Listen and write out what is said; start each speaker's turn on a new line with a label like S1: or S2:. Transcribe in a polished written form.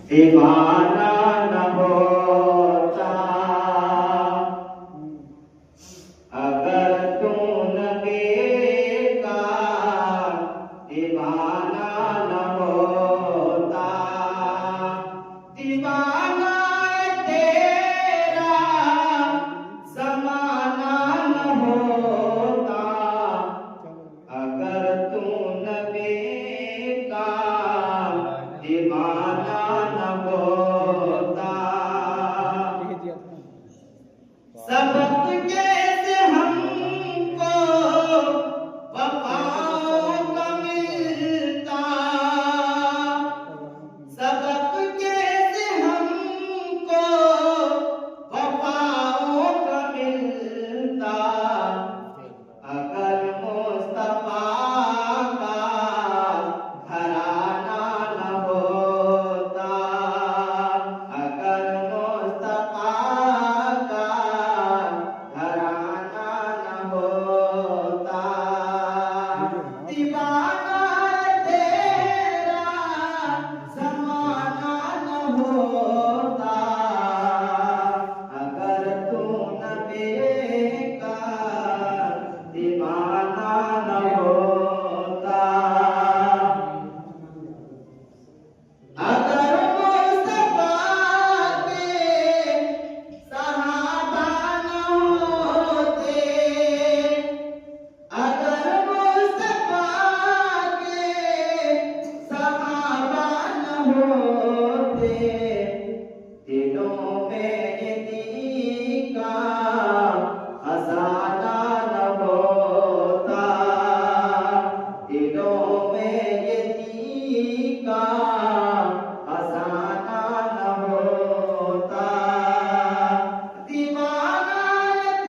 S1: दीवाना न होता अगर तू नबी का दीवाना न होता। दीवाना तेरा ज़माना न होता अगर तू नबी का दीवाना न होता। सबक कैसे हमको वफाओं का मिलता, सबक कैसे हमको वफाओं का मिलता अगर मुस्तफा का घराना न होता। अगर मुस्तफा का घराना न होता। दीवाना तेरा ज़माना न होता अगर तू नबी का दीवाना न होता। अगर मुस्तफा के सहाबा न होते, अगर मुस्तफा के सहाबा न होते